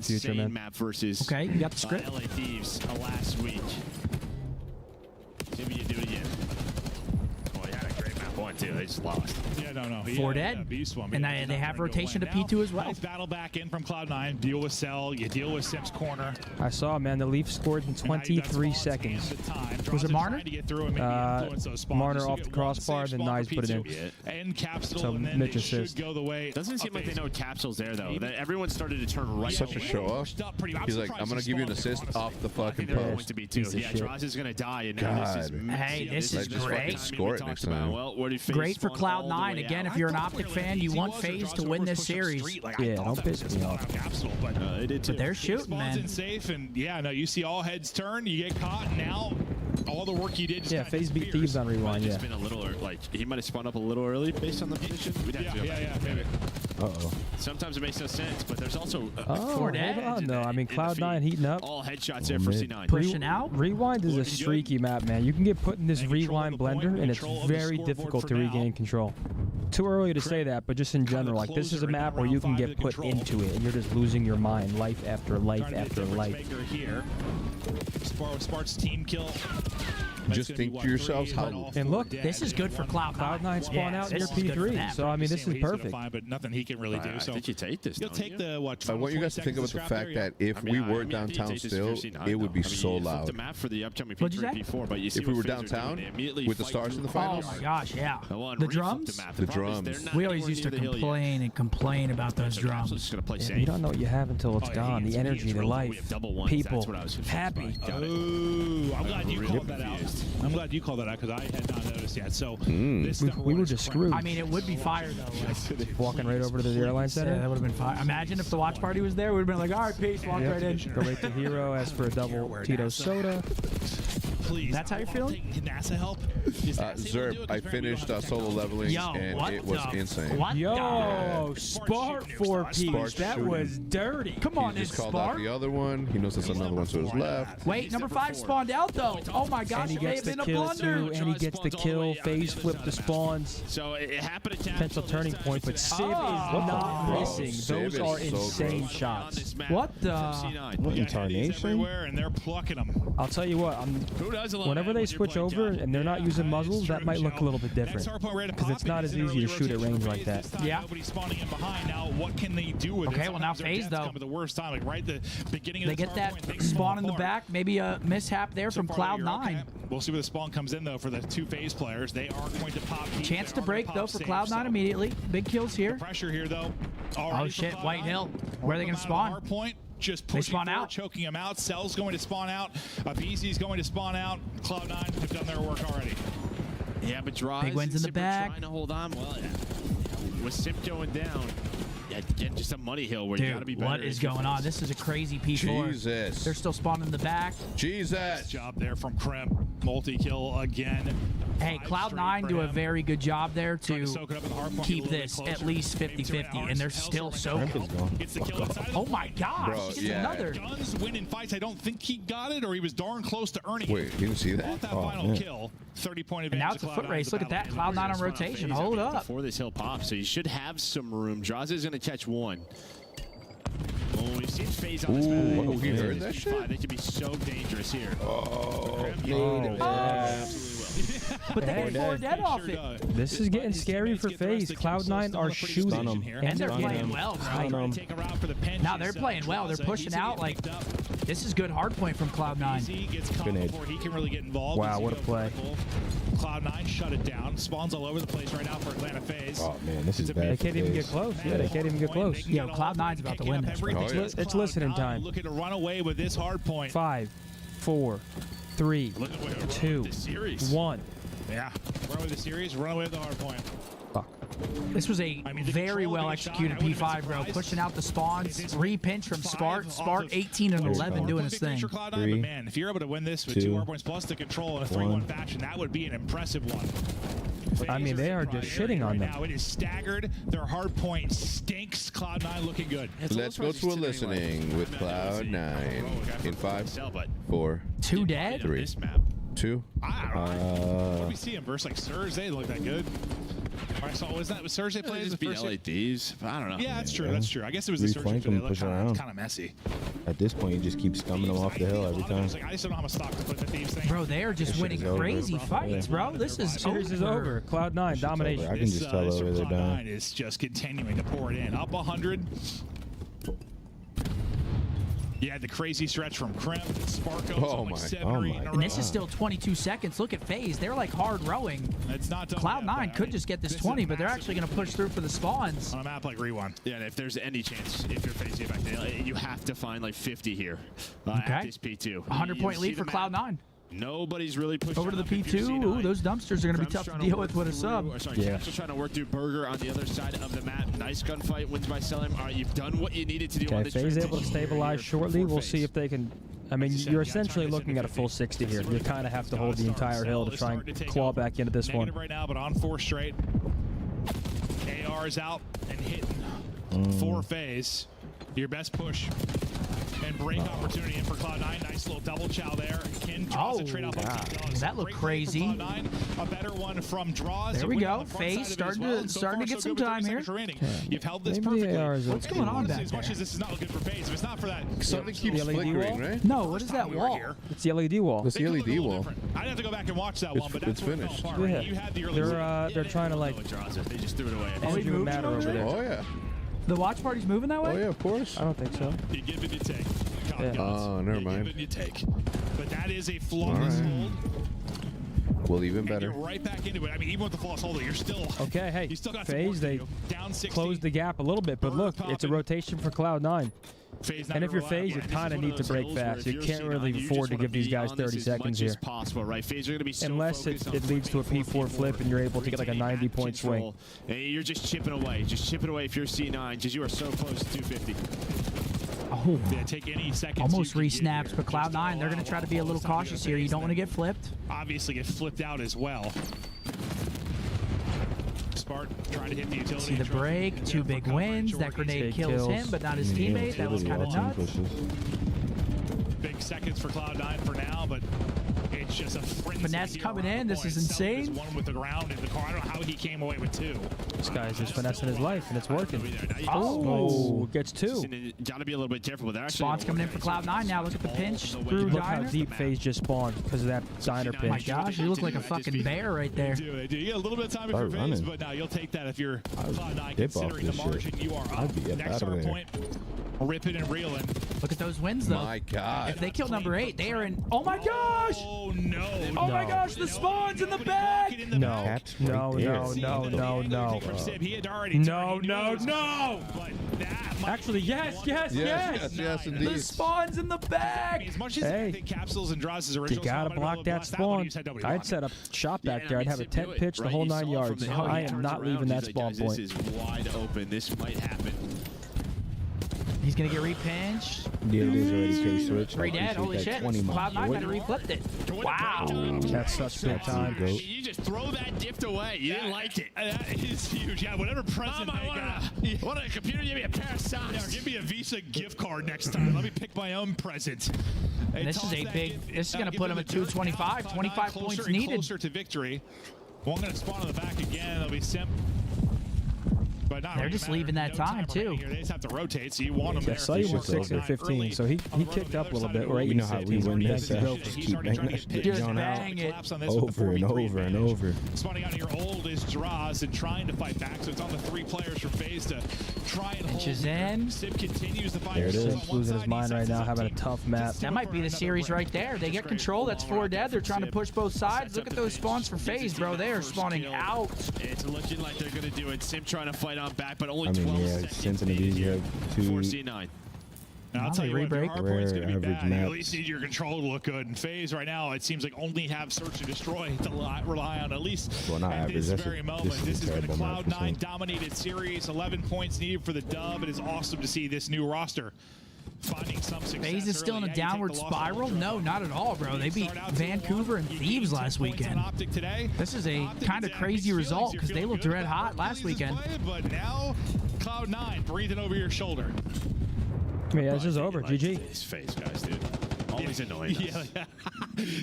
Future, man. Map versus okay, you got the script. LA Thieves last week. See if you do it again. Oh, he had a great map one too. They just lost. Yeah, no. Four dead. And they have rotation to P2 as well. Nice battle back in from Cloud9. Deal with Cell. You deal with Sim's corner. I saw, man, the Leafs scored in 23 seconds. Was it Marner? Marner off the crossbar, then 9's put it in. And Capsule, So and then Mitch they should assist. go the way. Doesn't seem like they know Capsule's there though. Everyone started to turn right. Such a show off. He's like, I'm gonna give you an assist off the fucking post. To be too. Yeah, Draws is gonna die, and now this is hey, this is great. Score it next time. Great for Cloud9. Again, if you're an OpTic fan, you want FaZe to win this series. Yeah, don't piss me off. But they're shooting, man. Safe, and yeah, no, you see all heads turn, you get caught, and now all the work you did. Just Yeah, FaZe beat Thieves on rewind. Yeah. Been a little like he might have spun up a little early based on the position. Yeah, maybe. Sometimes it makes no sense, but there's also Hold on, though. I mean, Cloud9 heating up. all headshots there for C9. Pushing out. Rewind is a streaky map, man. You can get put in this rewind blender, and it's very difficult to regain control. Too early to say that, but just in general, like this is a map where you can get put into it, and you're just losing your mind, life after life after life. Here, Spart's team kill. Just think to yourselves how. And look, This is good for Cloud9. Cloud9 spawn out near this is good for P3, them. so I mean, this is perfect. But nothing he can really do. I So think you take this. you'll take the what? I want you guys to think about the fact that if we were downtown still, it would be so loud. The map for the upcoming What'd you P3, say? P4, but you see If we what were FaZe are doing, downtown they immediately with the fight stars in the through. Oh finals. my gosh, yeah. One, The reflip drums? map. The problem is drums. they're not We always anywhere used to near the hill yet. complain and complain about those So Capsule's drums. just gonna play Yeah, safe. you don't know what you have until it's Oh, gone. he The is energy, the real. We life, have double ones. people, That's what I was confused happy. by. Got it. Ooh, I'm glad you Really called that out. confused. I'm glad you called that out because I had not noticed yet. So this We were just screwed. I mean, it would be fire though. Like, Walking right over to the airline yeah, center. that would have been fire. Imagine if the watch party was there. We would have been like, all right, peace, walk right in. Go right to Hero, ask for a double Tito soda. Please. That's how you're feeling? Can NASA help? Is NASA able to do Zerp, it? 'Cause I apparently we finished don't have solo technology. leveling, Yo, and what it was the- insane. What Yo, the? Spark for Spark peace. That shooting. was dirty. Come on, He it's just called out Spark. the other one. He knows there's another one to his left. Wait, number 5 spawned out though. Oh my gosh, And he it may gets have the been a kill blunder. too, and he gets the kill. FaZe flipped the spawns. So it happened to Potential turning point, but Civ is not Bro, missing. Civ Those is are so insane gross. shots. What the? What Yeah, incarnation? Eddie's everywhere, and they're plucking them. I'll tell you what, whenever they switch over and they're not using muzzles, that might look a little bit different. Because it's not as easy to shoot at range like that. Yeah. Nobody's spawning in behind. Now, what can they do with it? Okay, well, now Sometimes their FaZe, deaths though. come at the worst time, like right at the beginning of They the get that hard point, spawn in the fall back. Maybe a mishap there So from far, you're Cloud9. okay. We'll see where the spawn comes in, though, for the two FaZe players. They are going to pop deep. Chance They to are break gonna though pop for safe, Cloud9 so immediately. Big kills here. Pressure here, though. Oh shit, White Hill. Where are they going to spawn? Hard point. Just They pushing spawn forward, out. choking him out. Cell's going to spawn out. Easy's going to spawn out. Cloud9 have done their work already. Yeah, but Draws Big wins in the Simp back. trying to hold on. Well, with Simp going down, yeah, again, just a money hill where you got to be Dude, better. what is going on? This is a crazy P4. Jesus. They're still spawning in the back. Jesus. Job there from Krem. Multi-kill again. Hey, Five Cloud9 straight do for a him. very good job there Trying to soak it up in the hard point, keep get a little this bit at closer. least Maybe to 50-50, an and they're arms. still Hell's soaking. Crimp is gone. Gets the kill inside. Oh my gosh, Bro, he gets yeah. another. Guns win in fights. I don't think he got it, or he was darn close to earning Wait, it. you didn't see Off that? that Oh, final man. kill, 30-point advantage. And now it's a to foot Cloud9 race. as Look at the that. battle Cloud9 on ends. rotation. FaZe, Hold I mean, up. before this hill pops, so you should have some room. Draws is going to catch one. Well, we've seen FaZe on this Ooh, map. oh, he FaZe heard is that P5. shit? They could be so dangerous here. Oh, But they Hey, get 4 dead off it. This is getting scary for FaZe. Cloud9 are shooting. And they're playing well, bro. Now they're playing well. They're pushing out like this is good hard point from Cloud9. Gets caught Grenade. before he can really get involved. Wow, what a play. Cloud9 shut it down. Spawns all over the place right now for Atlanta FaZe. Oh, man, this is It's a bad. They can't even get close. Yeah, they can't even get close. Yo, Cloud9's about to win this, bro. Oh, yeah. It's listening time. Looking to run away with this hard point. 5, 4, 3, Look at what 2, this series. 1. Yeah. Run away with the series, run away with the hard point. Fuck. This was a very well executed P5, bro. Pushing out the spawns. 3 pinch from Spark. Spark 18 and 11 doing his thing. Cloud9, Three, but man, if you're able to win this with 2 hard points plus the control in a 3-1 fashion, that would be an impressive one. I mean, they are just shitting on them. Now it is staggered. Their hard point stinks. Cloud9 looking good. Let's go to a listening with Cloud9 in 5, 4, 2 dead? 3, This map. 2. I don't know. What do we see him versus like Surge? They didn't look that good. I saw, was Surge they played? Just beat LADs. I don't know. Yeah, that's true. That's true. I guess it was the Surge Reflank they him, looked push around. kind of messy. At this point, you just keep scumming them off the hill every time. I just don't know how much stock to put the Thieves thing. Bro, they are just winning over. crazy fights, bro. This is Series is over. Cloud9 domination. I can just tell over they're done. Cloud9 is just continuing to pour it in. Up 100. You had the crazy stretch from Krem, Sparko, Oh like my- 7 oh or 8 my. in a And this row. is still 22 seconds. Look at FaZe. They're like hard rowing. It's not done Cloud9 yet, could just get this 20, but they're actually going to push through for the spawns. on a map like Rewind. Yeah, and if there's any chance, if you're facing back there, you have to find like 50 here at Okay. this P2. 100-point lead for Cloud9. Nobody's really pushing Over to the up if you're P2. C9. Ooh, those dumpsters are going to be Krem's tough to trying deal work with a through- sub. or sorry, Yeah. Capsule's trying to work through Burger on the other side of the map. Nice gunfight, wins by Selim. All right, you've done what you needed to do on Okay, this FaZe able to transition stabilize here shortly. for We'll FaZe. see if they can. I mean, you're essentially looking at a full 60 here. You kind of have to hold the entire hill to try and claw back into this Negative one. right now, but on 4 straight. AR is out and hitting for FaZe. Your best push. And break opportunity in for Cloud9. Nice little double chow there. Ken draws a trade off of Dogs. That looked Great play crazy. from Cloud9. A better one from Draws. There to we win go. on the front FaZe side of it as starting well. to- And so starting to far, get so some good with time 30 here. seconds remaining. You've held this Maybe the perfectly. AR is What's okay. going on Honestly, back as much there? as this is not good for FaZe, if it's not for that Something keeps The LED flickering, wall? right? No, what is that we were wall? here. It's the LED wall. That's the It could look a LED little wall. different. I'd have to go back and watch that one, but It's that's where it fell finished. apart, right? Yeah. You had the early They're trying to like They just threw it away. engine moved matter over over there? there. Oh yeah. The watch party's moving that way? Oh yeah, of course. I don't think so. You give and you take. Yeah. Oh, never You mind. give and you take. But that is a flawless All right. hold. Well, even And better. you're right back into it. I mean, even with the flawless hold, you're still Okay, hey, you still got some FaZe, work to they do. Down 60. closed the gap a little bit, but look, it's a rotation for Cloud9. FaZe not And if you're reliable. FaZe, you This is kind of one need to those break hills where fast. if You you're can't C9, really you afford just to wanna give these be guys on 30 this as seconds much here. as possible, right? FaZe are going to be so Unless focused on it leads to a flipping P4 forward, flip and you're able to get like a retaining 90-point map swing. control. And you're just chipping away. Just chipping away if you're C9 because you are so close to 250. Oh, Yeah, take any seconds. almost you can get re-snaps, here. but Just Cloud9, to they're going allow to try to all be a this little time to go cautious to here. You FaZe, don't want to then get flipped. obviously get flipped out as well. Spart trying to hit the utility. See the and try to break, get 2 there for big coverage, wins. or That he's grenade Big kills kills. him, but not his teammate. That was kind of nuts. Big seconds for Cloud9 for now, but it's just a frenzy. Finesse here coming around in. the This point. is Selim insane. One with the ground in the car. I don't know how he came away with 2. This guy's just finessing his life, and it's working. Oh. Oh, gets 2. Got to be a little bit careful with that. Spawn's coming in for Cloud9 now. Look at the pinch through Look how Diner. deep FaZe just spawned because of that Diner Oh my pinch. gosh, you look like a fucking bear right there. They do. You get a little bit of time if Start you're FaZe, running. but now you'll take that if you're Cloud9 dip off considering the this shit. margin you are up. I'd be up Next out of hard there. point, ripping and reeling. Look at those wins, though. My God. If they kill number 8, they are in. Oh my gosh! Oh no! Oh my gosh, the spawn's in the back! No, Cat's no, right there. no, no, no, no. No, no, no! Actually, yes, yes, yes! Yes, The indeed. spawn's in the back! As much as Hey. I think Capsules and Draws' You original gotta spawn, block that spawn. I'd set up shop back there. I'd have a tent pitch the whole 9 yards. I am not leaving that spawn point. This is wide open. This might happen. He's gonna get repinched. Yeah, it is already K-switch. Three dead, holy shit. Cloud9 kind of reflipped it. Wow. That's such big time. Goat. You just throw that gift away. You didn't like it. That is huge. Yeah, whatever present they got. What a computer. Give me a pair of Yeah, socks. give me a Visa gift card next time. Let me pick my own present. They This is toss a that big. gift, This is gonna give put them him at the dirt. 225. Now, 25 closer points and needed. Closer to victory. One going to spawn in the back again. They'll be Simp. But not They're really just matter. leaving that No time, too. remaining here. They just have to rotate, so you want them Yeah, there. Sully They was should 6 or work 15, early. so he On the road kicked to up the a little other bit. side We're of 8 You know how we 15, so win he that has to go. set. Just He's keep starting to banging try that to shit get down out. bang it. Collapse on this with Over the and 43 over and advantage. over. Spawning out here old is Draws and trying to fight back, so it's on the 3 players for FaZe to try and hold. Inches in. Sim continues to fight. There it is. Sim's losing his mind right now, having a tough map. That might be the series right there. They get control. That's 4 dead. They're trying to push both sides. Look at those spawns for FaZe, bro. They are spawning out. It's looking like they're going to do it. Sim trying to fight on back, but only I mean, 12 yeah, seconds Cincinnati, in you here have for 2 C9. And I'll Wow, tell they you what, your re-break. hard point's going to be Rare bad. average You at maps. least need your control to look good. And FaZe right now, it seems like only have search and destroy to rely on, at least Well, not at average. this That's very a- moment. this is a This has been a terrible map for Cloud9 Sim. dominated series. 11 points needed for the dub. It is awesome to see this new roster finding some success. FaZe is still in early. a Yeah, you take downward the loss on spiral? Ultra. No, not at all, bro. They beat Start out Vancouver 2-1. and You Thieves gained last 10 points on weekend. OpTic today. This is a OpTic kind of is crazy mixed feelings. result You're because they feeling looked good red about hot last Phillies' weekend. play, but now Cloud9 breathing over your shoulder. Yeah, this is over. GG. His face, guys, dude. always annoying us.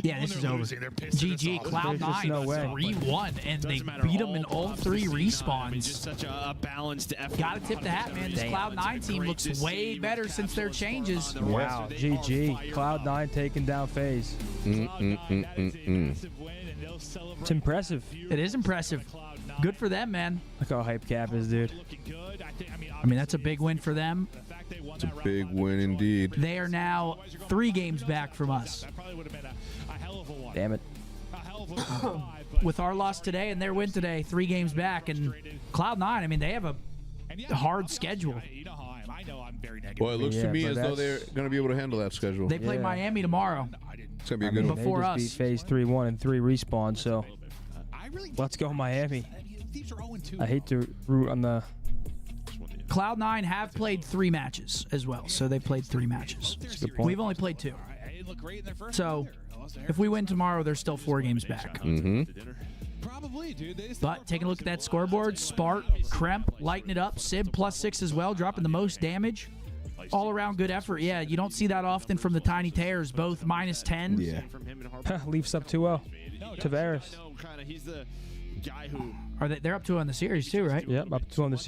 Yeah, this is over. GG, Cloud9 no way. 3-1, and they beat them in all 3 respawns. Just such a balanced effort. Gotta tip the hat, man. This Cloud9 team looks way better since their changes. Wow, GG. Cloud9 taking down FaZe. It's impressive. It is impressive. Good for them, man. Look how hype Cap is, dude. I mean, that's a big win for them. It's a big win indeed. They are now 3 games back from us. Damn it. With our loss today and their win today, 3 games back. And Cloud9, I mean, they have a hard schedule. Well, it looks to Yeah, me but as though they're going to be able to handle that schedule. They play Yeah. Miami tomorrow. It's going to be a good one. Before they us. just beat FaZe 3-1 and 3 respawn, so let's go Miami. I hate to root on the... Cloud9 have played 3 matches as well, so they played 3 matches. That's a good point. We've only played 2. So if we win tomorrow, they're still 4 games back. But taking a look at that scoreboard, Spart, Kremp, lighting it up, Sib +6 as well, dropping the most damage. All around good effort. Yeah, you don't see that often from the Tiny Tears, both -10. Yeah. Leafs up 2-0. Tavares. He's the guy who They're up 2 on the series too, right? Yep, up 2 on the